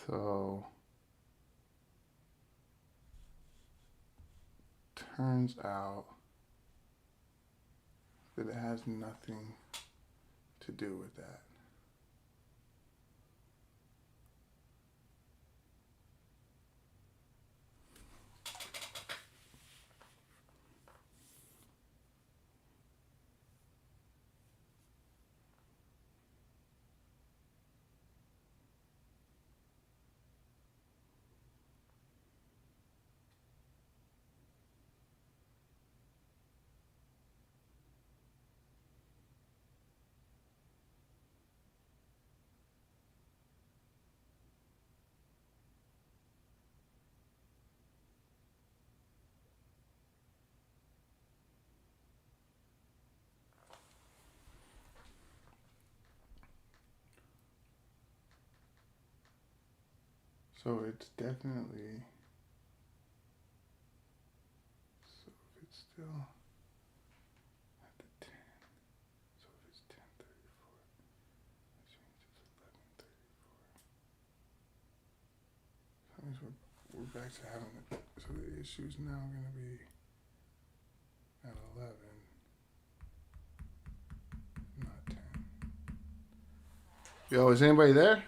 So turns out that it has nothing to do with that. So it's definitely, so if it's still at the 10, so if it's 10:34, which means it's 11:34. That means we're back to having it. So the issue's now going to be at 11, not 10. Yo, is anybody there?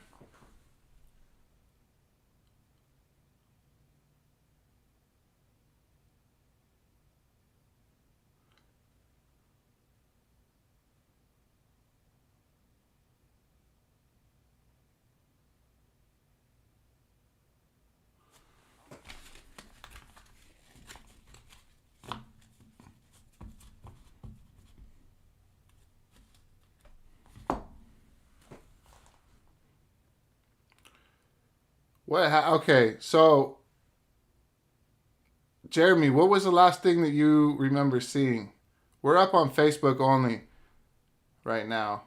What? Okay, so Jeremy, what was the last thing that you remember seeing? We're up on Facebook only right now.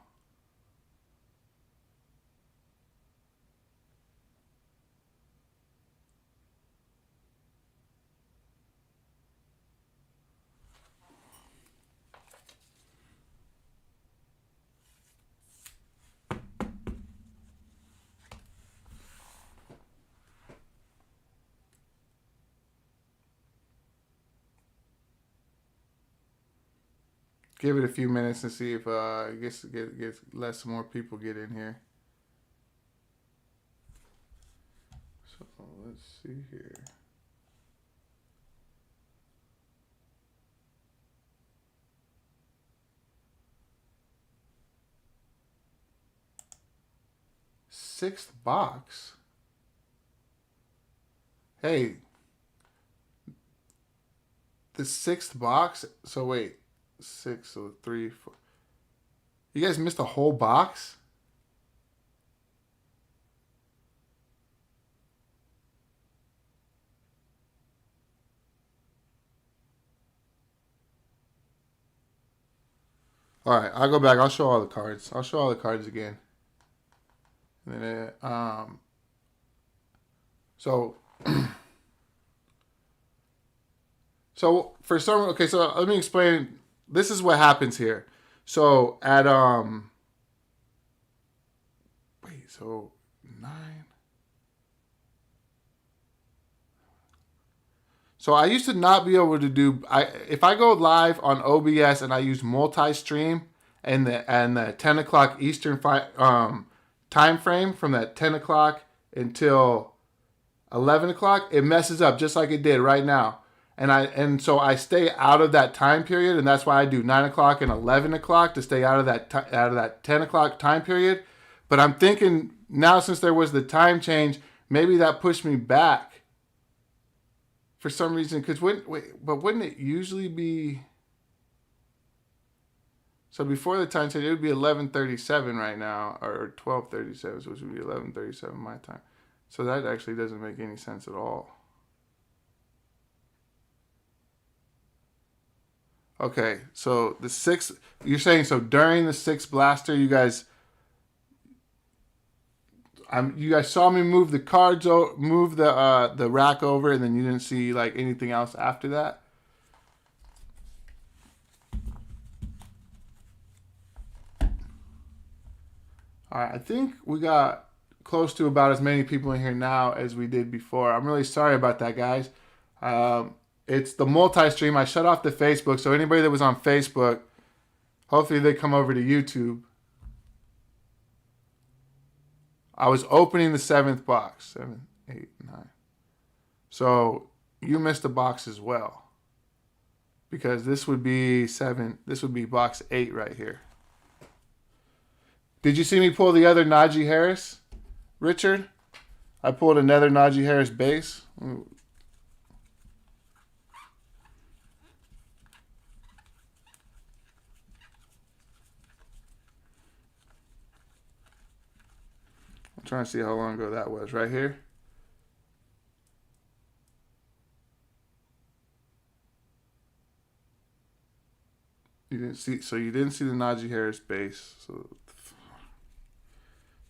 Give it a few minutes and see if I guess let some more people get in here. So let's see here. Sixth box. Hey, the sixth box. So wait, six, so 3, 4. You guys missed a whole box. All right, I'll go back. I'll show all the cards. I'll show all the cards again. And then, so, so for some, okay, so let me explain. This is what happens here. So at wait, so 9. So I used to not be able to do. If I go live on OBS and I use multi-stream and the 10 o'clock Eastern time frame from that 10 o'clock until 11 o'clock, it messes up just like it did right now. And so I stay out of that time period, and that's why I do 9 o'clock and 11 o'clock to stay out of that 10 o'clock time period. But I'm thinking now, since there was the time change, maybe that pushed me back for some reason. Because wouldn't it usually be? So before the time change, it would be 11:37 right now, or 12:37, so it would be 11:37 my time. So that actually doesn't make any sense at all. Okay, so the six. You're saying so during the sixth blaster, you guys you guys saw me move the cards, move the rack over, and then you didn't see like anything else after that. All right, I think we got close to about as many people in here now as we did before. I'm really sorry about that, guys. It's the multi-stream. I shut off the Facebook, so anybody that was on Facebook, hopefully they come over to YouTube. I was opening the 7th box. 7, 8, 9. So you missed a box as well. Because this would be 7. This would be box 8 right here. Did you see me pull the other Najee Harris, Richard? I pulled another Najee Harris base. I'm trying to see how long ago that was. Right here. You didn't see, so you didn't see the Najee Harris base. So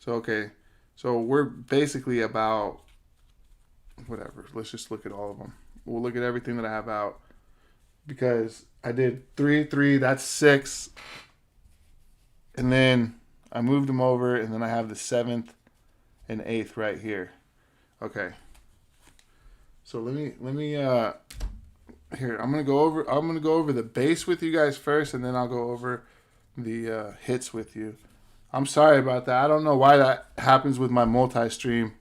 okay. So we're basically about whatever. Let's just look at all of them. We'll look at everything that I have out because I did 3, 3. That's 6, and then I moved them over, and then I have the 7th and 8th right here. Okay. So let me here. I'm gonna go over the base with you guys first, and then I'll go over the hits with you. I'm sorry about that. I don't know why that happens with my multi-stream.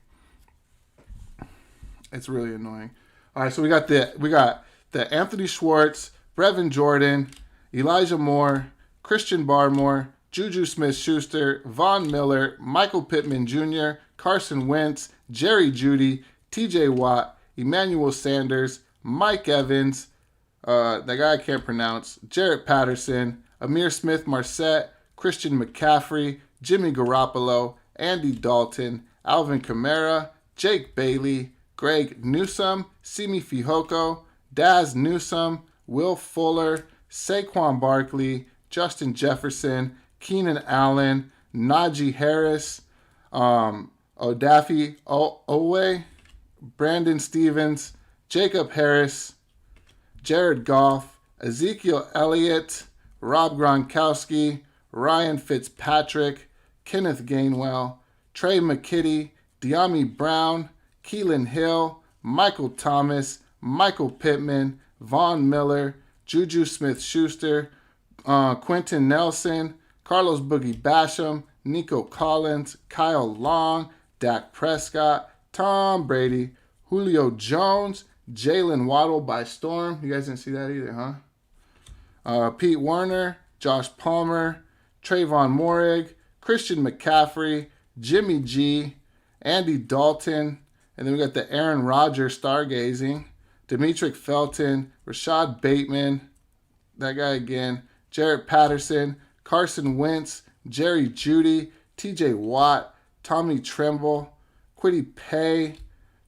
It's really annoying. All right, so we got the Anthony Schwartz, Brevin Jordan, Elijah Moore, Christian Barmore, Juju Smith-Schuster, Von Miller, Michael Pittman Jr., Carson Wentz, Jerry Jeudy, T.J. Watt, Emmanuel Sanders, Mike Evans, that guy I can't pronounce, Jarrett Patterson, Amir Smith-Marset, Christian McCaffrey, Jimmy Garoppolo, Andy Dalton, Alvin Kamara, Jake Bailey, Greg Newsome, Simi Fihoko, Daz Newsome, Will Fuller, Saquon Barkley, Justin Jefferson, Keenan Allen, Najee Harris, Odafe Owe, Brandon Stevens, Jacob Harris, Jared Goff, Ezekiel Elliott, Rob Gronkowski, Ryan Fitzpatrick, Kenneth Gainwell, Trey McKitty, De'Ami Brown, Keelan Hill, Michael Thomas, Michael Pittman, Von Miller, Juju Smith-Schuster, Quentin Nelson, Carlos Boogie Basham, Nico Collins, Kyle Long, Dak Prescott, Tom Brady, Julio Jones, Jalen Waddle by storm. You guys didn't see that either, huh? Pete Werner, Josh Palmer, Trayvon Morig, Christian McCaffrey, Jimmy G, Andy Dalton, and then we got the Aaron Rodgers stargazing, Demetric Felton, Rashad Bateman, that guy again, Jarrett Patterson, Carson Wentz, Jerry Jeudy, T.J. Watt, Tommy Tremble, Kwity Paye,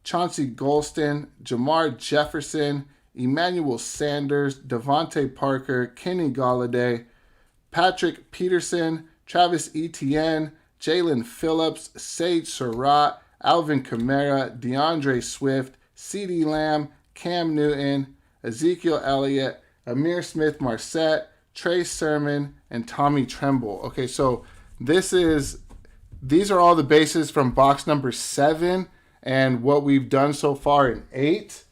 Chauncey Golston, Jamar Jefferson, Emmanuel Sanders, Devontae Parker, Kenny Golladay, Patrick Peterson, Travis Etienne, Jalen Phillips, Sage Surratt, Alvin Kamara, DeAndre Swift, CeeDee Lamb, Cam Newton, Ezekiel Elliott, Amir Smith-Marset, Trey Sermon, and Tommy Tremble. Okay, so these are all the bases from box number 7 and what we've done so far in 8.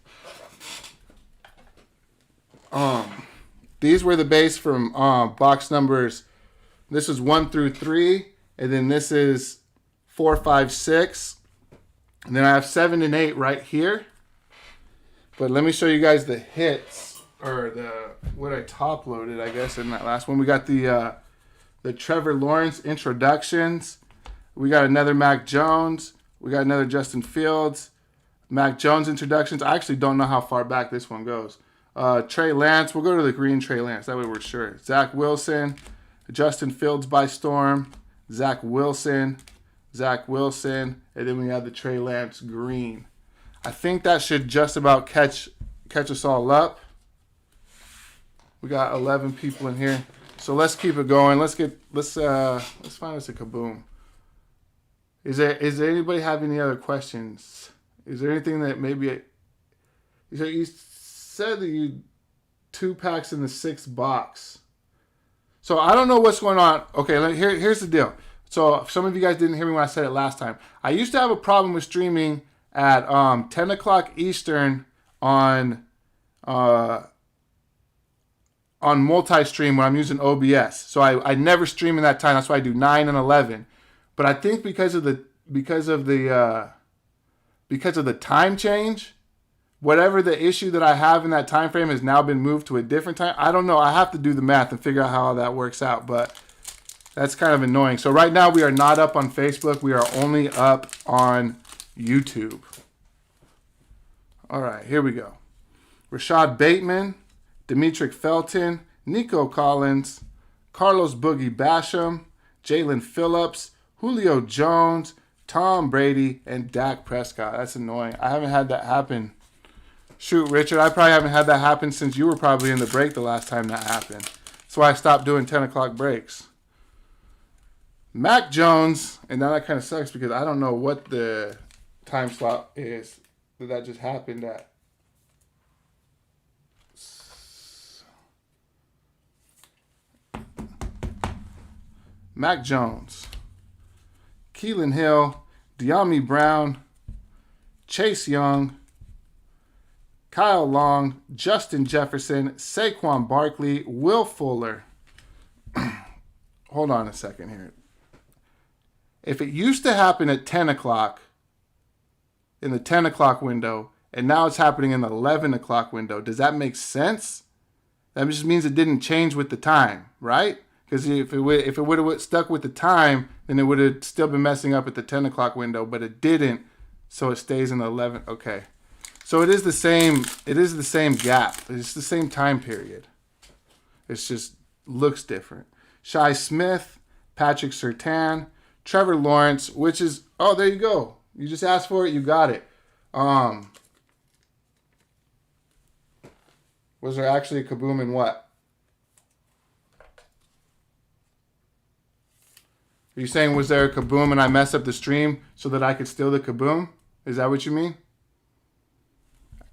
These were the base from box numbers. This is 1 through 3, and then this is 4, 5, 6. And then I have 7 and 8 right here. But let me show you guys the hits, or what I top loaded, I guess, in that last one. We got the Trevor Lawrence introductions. We got another Mac Jones. We got another Justin Fields. Mac Jones introductions. I actually don't know how far back this one goes. Trey Lance. We'll go to the green Trey Lance. That way we're sure. Zach Wilson. Justin Fields by storm. Zach Wilson. And then we have the Trey Lance green. I think that should just about catch us all up. We got 11 people in here. So let's keep it going. Let's find us a kaboom. Is there anybody have any other questions? Is there anything that maybe you said that you 2 packs in the 6th box. So I don't know what's going on. Okay, here's the deal. So some of you guys didn't hear me when I said it last time. I used to have a problem with streaming at 10 o'clock Eastern on multi-stream when I'm using OBS. So I never stream in that time. That's why I do 9 and 11. But I think because of the time change, whatever the issue that I have in that time frame has now been moved to a different time. I don't know. I have to do the math and figure out how that works out. But that's kind of annoying. So right now we are not up on Facebook. We are only up on YouTube. All right, here we go. Rashad Bateman, Demetric Felton, Nico Collins, Carlos Boogie Basham, Jalen Phillips, Julio Jones, Tom Brady, and Dak Prescott. That's annoying. I haven't had that happen. Shoot, Richard, I probably haven't had that happen since you were probably in the break the last time that happened. That's why I stopped doing 10 o'clock breaks. Mac Jones, and now that kind of sucks because I don't know what the time slot is that just happened at. Mac Jones, Keelan Hill, De'Ami Brown, Chase Young, Kyle Long, Justin Jefferson, Saquon Barkley, Will Fuller. Hold on a second here. If it used to happen at 10 o'clock, in the 10 o'clock window, and now it's happening in the 11 o'clock window, does that make sense? That just means it didn't change with the time, right? Because if it would have stuck with the time, then it would have still been messing up at the 10 o'clock window, but it didn't, so it stays in the 11. Okay. So it is the same gap. It's the same time period. It's just looks different. Shai Smith, Patrick Surtain, Trevor Lawrence, which is, oh, there you go. You just asked for it, you got it. Was there actually a kaboom in what? Are you saying was there a kaboom and I messed up the stream so that I could steal the kaboom? Is that what you mean?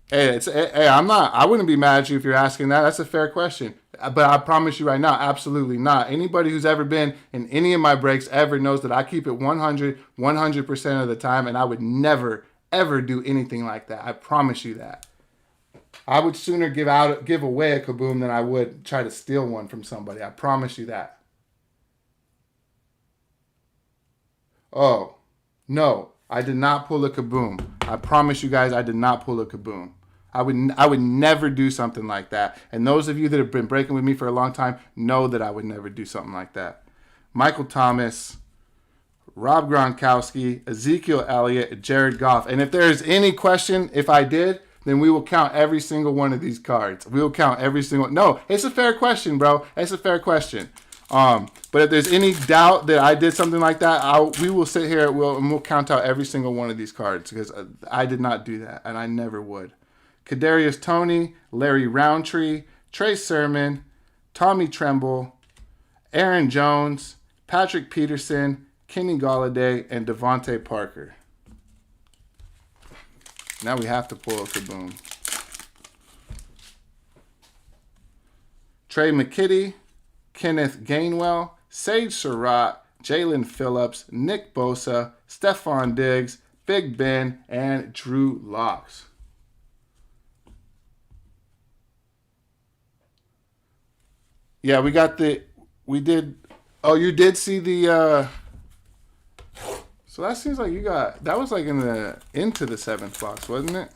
Hey, I wouldn't be mad at you if you're asking that. That's a fair question. But I promise you right now, absolutely not. Anybody who's ever been in any of my breaks ever knows that I keep it 100% of the time, and I would never, ever do anything like that. I promise you that. I would sooner give away a kaboom than I would try to steal one from somebody. I promise you that. Oh, no, I did not pull a kaboom. I promise you guys I did not pull a kaboom. I would never do something like that. And those of you that have been breaking with me for a long time know that I would never do something like that. Michael Thomas, Rob Gronkowski, Ezekiel Elliott, Jared Goff. And if there is any question if I did, then we will count every single one of these cards. We will count every single... No, it's a fair question, bro. It's a fair question. But if there's any doubt that I did something like that, we will sit here and we'll count out every single one of these cards because I did not do that, and I never would. Kadarius Toney, Larry Roundtree, Trey Sermon, Tommy Tremble, Aaron Jones, Patrick Peterson, Kenny Golladay, and Devontae Parker. Now we have to pull a kaboom. Trey McKitty, Kenneth Gainwell, Sage Surratt, Jalen Phillips, Nick Bosa, Stephon Diggs, Big Ben, and Drew Locks. Yeah, you did see the, so that seems like that was like into the 7th box, wasn't it?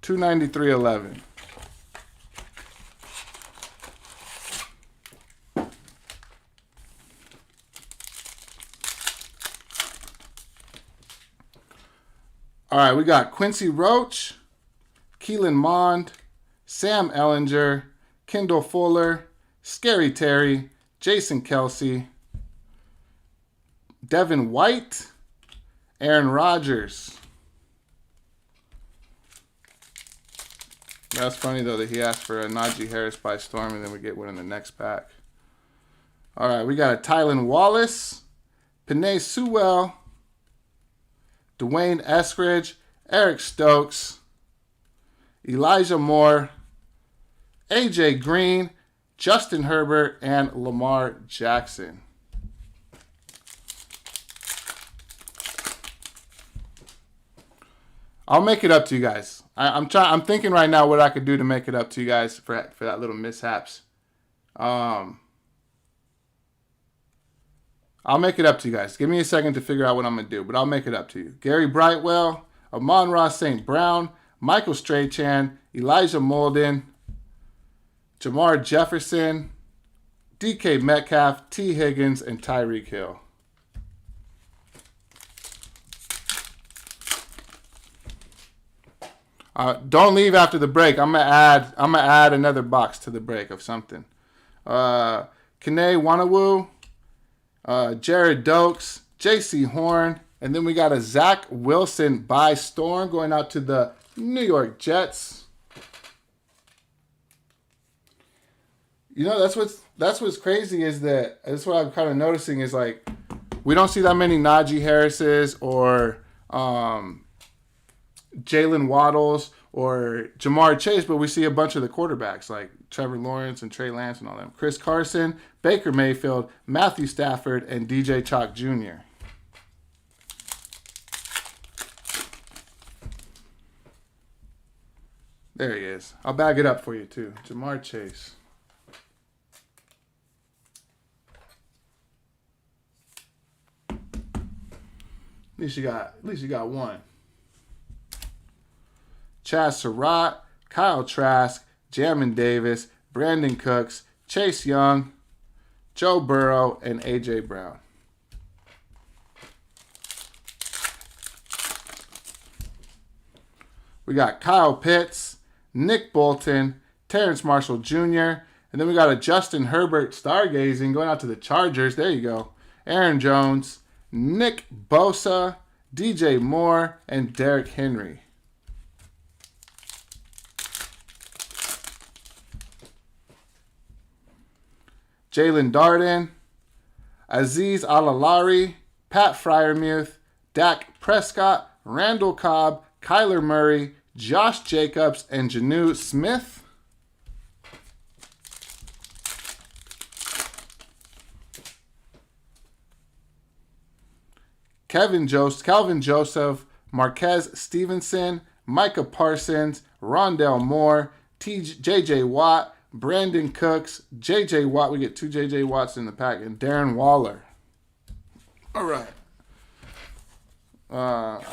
$293.11. All right, we got Quincy Roach, Keelan Mond, Sam Ellinger, Kendall Fuller, Scary Terry, Jason Kelsey, Devin White, Aaron Rodgers. That's funny, though, that he asked for a Najee Harris by storm, and then we get one in the next pack. All right, we got a Tylan Wallace, Penei Sewell, Dwayne Eskridge, Eric Stokes, Elijah Moore, A.J. Green, Justin Herbert, and Lamar Jackson. I'll make it up to you guys. I'm thinking right now what I could do to make it up to you guys for that little mishaps. I'll make it up to you guys. Give me a second to figure out what I'm going to do, but I'll make it up to you. Gary Brightwell, Amon-Ra St. Brown, Michael Strachan, Elijah Molden, Jamar Jefferson, DK Metcalf, T. Higgins, and Tyreek Hill. Don't leave after the break. I'm gonna add another box to the break of something. Kene Wanawu, Jared Dokes, J.C. Horn, and then we got a Zach Wilson by storm going out to the New York Jets. You know, that's what's crazy is that's what I'm kind of noticing is like we don't see that many Najee Harrises or Jalen Waddles or Jamar Chase, but we see a bunch of the quarterbacks like Trevor Lawrence and Trey Lance and all them. Chris Carson, Baker Mayfield, Matthew Stafford, and DJ Chalk Jr. There he is. I'll bag it up for you too. Jamar Chase. At least you got one. Chaz Surratt, Kyle Trask, Jamin Davis, Brandon Cooks, Chase Young, Joe Burrow, and A.J. Brown. We got Kyle Pitts, Nick Bolton, Terrence Marshall Jr., and then we got a Justin Herbert stargazing going out to the Chargers. There you go. Aaron Jones, Nick Bosa, DJ Moore, and Derrick Henry. Jalen Darden, Aziz Alalari, Pat Freiermuth, Dak Prescott, Randall Cobb, Kyler Murray, Josh Jacobs, and Jonnu Smith. Calvin Joseph, Marquez Stevenson, Micah Parsons, Rondell Moore, J.J. Watt, Brandon Cooks, J.J. Watt. We get two J.J. Watts in the pack, and Darren Waller. All right. Hold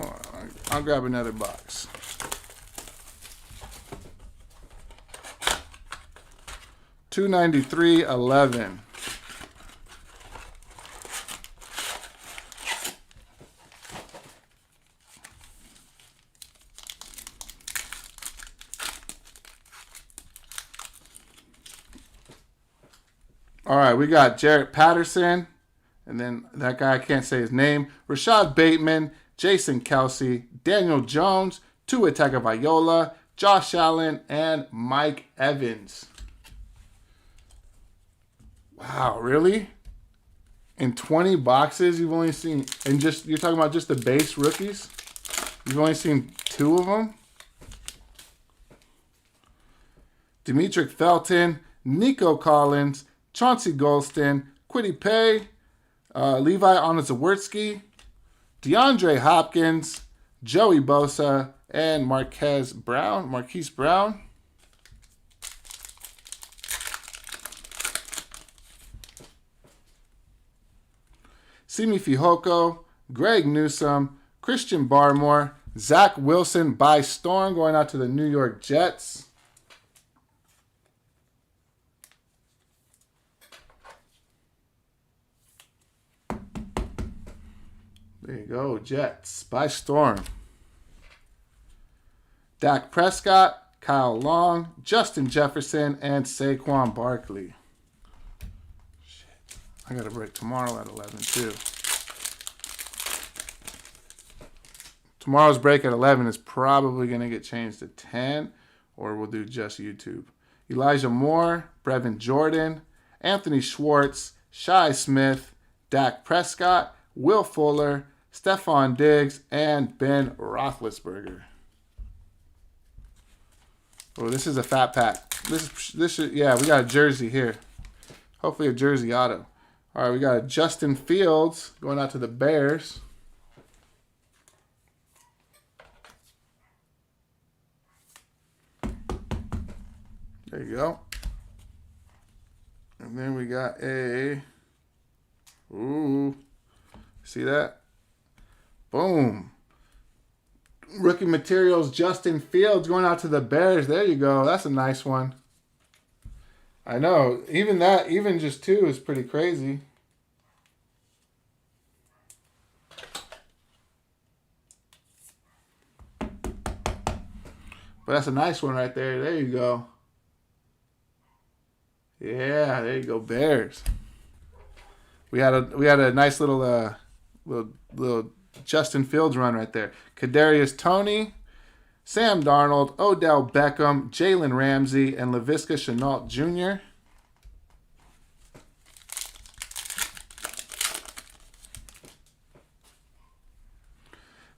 on. I'll grab another box. $293.11. All right, we got Jarrett Patterson, and then that guy, I can't say his name, Rashad Bateman, Jason Kelsey, Daniel Jones, Tua Tagovailoa, Josh Allen, and Mike Evans. Wow, really? In 20 boxes, you've only seen, and just you're talking about just the base rookies? You've only seen 2 of them? Demetric Felton, Nico Collins, Chauncey Golston, Kwity Paye, Levi Onwuzurike, DeAndre Hopkins, Joey Bosa, and Marquise Brown. Simi Fehoko, Greg Newsome, Christian Barmore, Zach Wilson by storm going out to the New York Jets. There you go, Jets by storm. Dak Prescott, Kyle Long, Justin Jefferson, and Saquon Barkley. Shit, I got a break tomorrow at 11 too. Tomorrow's break at 11 is probably going to get changed to 10, or we'll do just YouTube. Elijah Moore, Brevin Jordan, Anthony Schwartz, Shi Smith, Dak Prescott, Will Fuller, Stephon Diggs, and Ben Roethlisberger. Oh, this is a fat pack. This should, yeah, we got a jersey here. Hopefully a jersey auto. All right, we got a Justin Fields going out to the Bears. There you go. And then we got a, ooh, see that? Boom. Rookie materials, Justin Fields going out to the Bears. There you go. That's a nice one. I know. Even that, even just 2 is pretty crazy. But that's a nice one right there. There you go. Yeah, there you go, Bears. We had a nice little little Justin Fields run right there. Kadarius Toney, Sam Darnold, Odell Beckham, Jalen Ramsey, and Laviska Shenault Jr.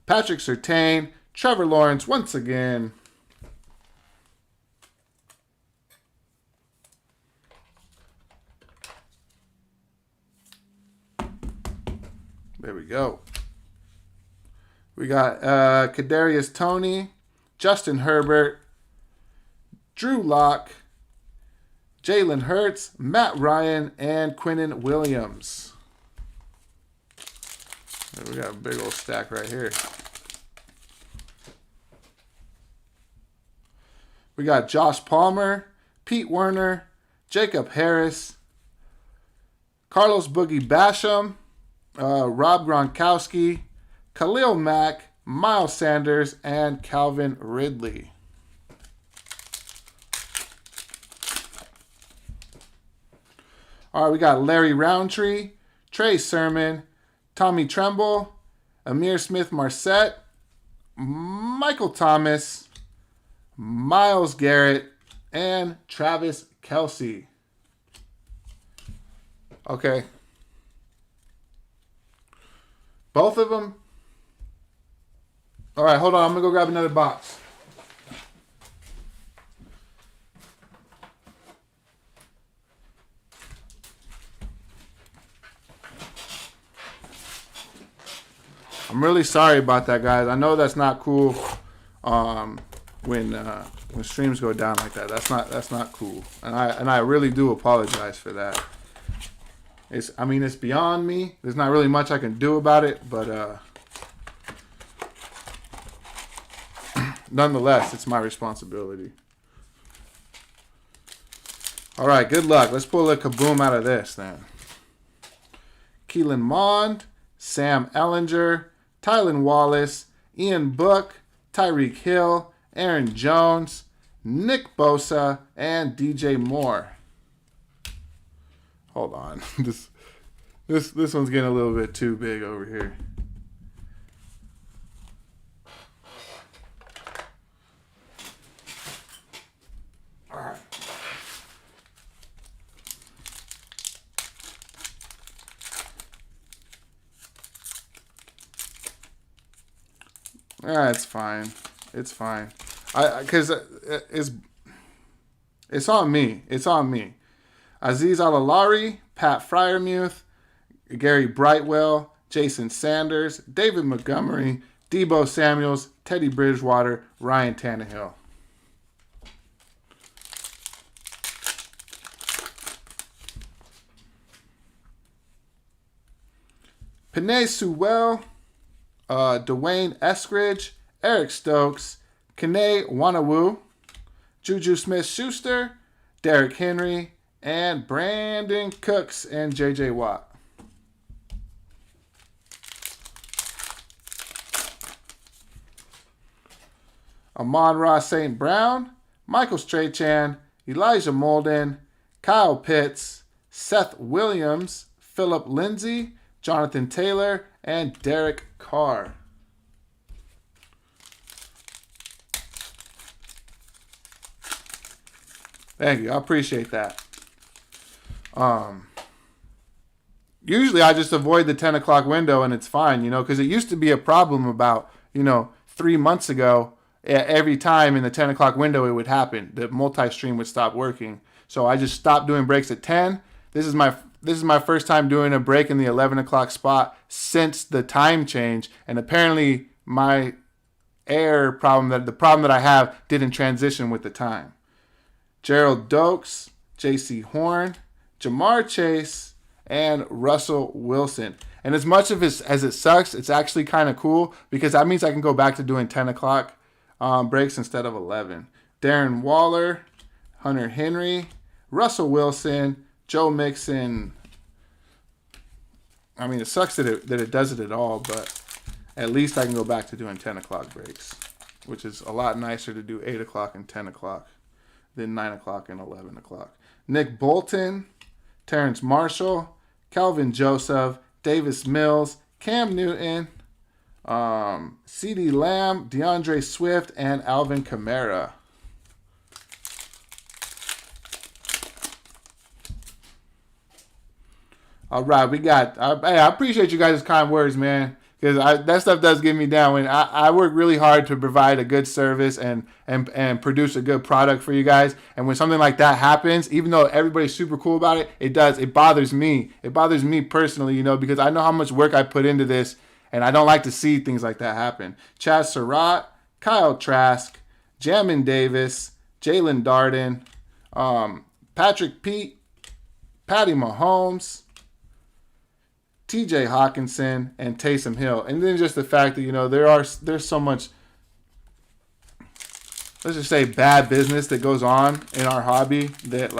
Patrick Surtain, Trevor Lawrence once again. There we go. We got Kadarius Toney, Justin Herbert, Drew Lock, Jalen Hurts, Matt Ryan, and Quinnen Williams. We got a big old stack right here. We got Josh Palmer, Pete Werner, Jacob Harris, Carlos Boogie Basham, Rob Gronkowski, Khalil Mack, Miles Sanders, and Calvin Ridley. All right, we got Larry Roundtree, Trey Sermon, Tommy Tremble, Amir Smith-Marset, Michael Thomas, Myles Garrett, and Travis Kelce. Okay. Both of them? All right, hold on. I'm going to go grab another box. I'm really sorry about that, guys. I know that's not cool when streams go down like that. That's not cool. And I really do apologize for that. It's beyond me. There's not really much I can do about it, but nonetheless, it's my responsibility. All right, good luck. Let's pull a kaboom out of this then. Keelan Mond, Sam Ellinger, Tylan Wallace, Ian Book, Tyreek Hill, Aaron Jones, Nick Bosa, and DJ Moore. Hold on. This one's getting a little bit too big over here. All right. It's fine. It's fine. Because it's on me. It's on me. Aziz Alalari, Pat Freiermuth, Gary Brightwell, Jason Sanders, David Montgomery, Debo Samuels, Teddy Bridgewater, Ryan Tannehill. Penei Sewell, Dwayne Eskridge, Eric Stokes, Kene Wanawu, Juju Smith-Schuster, Derrick Henry, and Brandon Cooks and J.J. Watt. Amon-Ra St. Brown, Michael Strachan, Elijah Molden, Kyle Pitts, Seth Williams, Philip Lindsay, Jonathan Taylor, and Derek Carr. Thank you. I appreciate that. Usually I just avoid the 10 o'clock window and it's fine, because it used to be a problem about, 3 months ago. every time in the 10 o'clock window it would happen. The multi-stream would stop working. So I just stopped doing breaks at 10. This is my first time doing a break in the 11 o'clock spot since the time change. And apparently my the problem that I have didn't transition with the time. Gerald Dokes, J.C. Horn, Jamar Chase, and Russell Wilson. And as much as it sucks, it's actually kind of cool because that means I can go back to doing 10 o'clock breaks instead of 11. Darren Waller, Hunter Henry, Russell Wilson, Joe Mixon. I mean, it sucks that it does it at all, but at least I can go back to doing 10 o'clock breaks, which is a lot nicer to do 8 o'clock and 10 o'clock than 9 o'clock and 11 o'clock. Nick Bolton, Terrence Marshall, Calvin Joseph, Davis Mills, Cam Newton, CeeDee Lamb, DeAndre Swift, and Alvin Kamara. All right, we got. I appreciate you guys' kind words, man, because that stuff does get me down. When I work really hard to provide a good service and produce a good product for you guys, and when something like that happens, even though everybody's super cool about it, it bothers me. It bothers me personally, because I know how much work I put into this, and I don't like to see things like that happen. Chaz Surratt, Kyle Trask, Jamin Davis, Jalen Darden, Patrick Pete, Patty Mahomes, TJ Hawkinson, and Taysom Hill. And then just the fact that, there's so much, let's just say, bad business that goes on in our hobby that,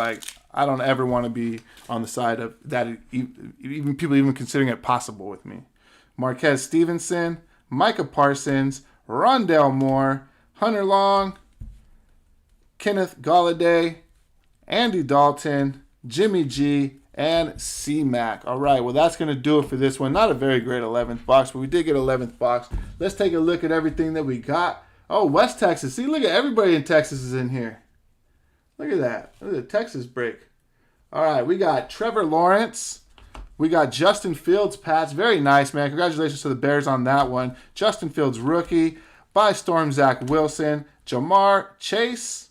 I don't ever want to be on the side of that, even people even considering it possible with me. Marquez Stevenson, Micah Parsons, Rondale Moore, Hunter Long, Kenneth Golladay, Andy Dalton, Jimmy G, and C-Mac. All right, well, that's going to do it for this one. Not a very great 11th box, but we did get 11th box. Let's take a look at everything that we got. Oh, West Texas. See, look at everybody in Texas is in here. Look at that. Look at the Texas break. All right, we got Trevor Lawrence. We got Justin Fields patch. Very nice, man. Congratulations to the Bears on that one. Justin Fields rookie. By Storm, Zach Wilson. Jamar Chase.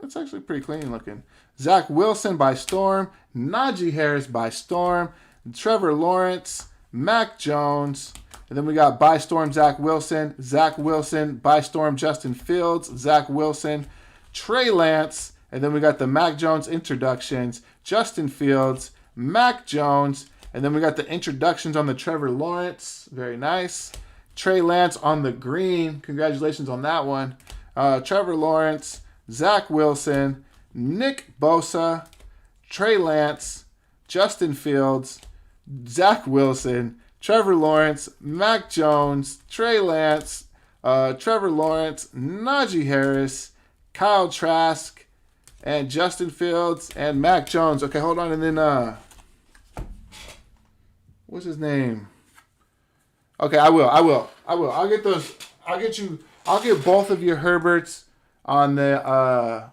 That's actually pretty clean looking. Zach Wilson by Storm, Najee Harris by Storm, Trevor Lawrence, Mac Jones, and then we got by Storm Zach Wilson by Storm Justin Fields, Zach Wilson, Trey Lance, and then we got the Mac Jones introductions, Justin Fields, Mac Jones, and then we got the introductions on the Trevor Lawrence, very nice. Trey Lance on the green, congratulations on that one. Trevor Lawrence, Zach Wilson, Nick Bosa, Trey Lance, Justin Fields, Zach Wilson, Trevor Lawrence, Mac Jones, Trey Lance, Trevor Lawrence, Najee Harris, Kyle Trask, and Justin Fields, and Mac Jones. Okay, hold on, and then, what's his name? Okay, I will. I'll get those, I'll get both of your Herberts on the,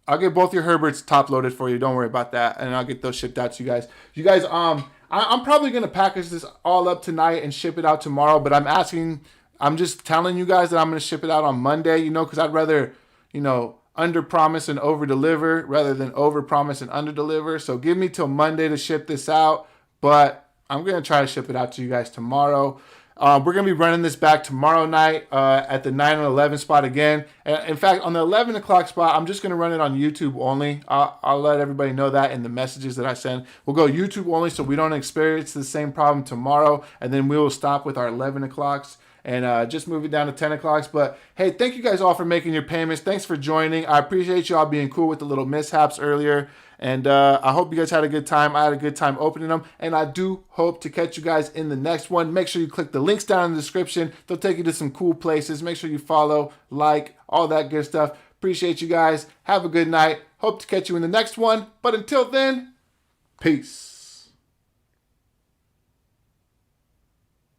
I'll get both your Herberts top loaded for you. Don't worry about that. And I'll get those shipped out to you guys. You guys, I'm probably going to package this all up tonight and ship it out tomorrow. But I'm just telling you guys that I'm going to ship it out on Monday, because I'd rather, under promise and over deliver rather than over promise and under deliver. So give me till Monday to ship this out. But I'm going to try to ship it out to you guys tomorrow. We're going to be running this back tomorrow night at the 9 and 11 spot again. In fact, on the 11 o'clock spot, I'm just going to run it on YouTube only. I'll let everybody know that in the messages that I send. We'll go YouTube only so we don't experience the same problem tomorrow. And then we will stop with our 11 o'clocks and just move it down to 10 o'clocks. But, hey, thank you guys all for making your payments. Thanks for joining. I appreciate you all being cool with the little mishaps earlier. And I hope you guys had a good time. I had a good time opening them. And I do hope to catch you guys in the next one. Make sure you click the links down in the description. They'll take you to some cool places. Make sure you follow, like, all that good stuff. Appreciate you guys. Have a good night. Hope to catch you in the next one. But until then, peace.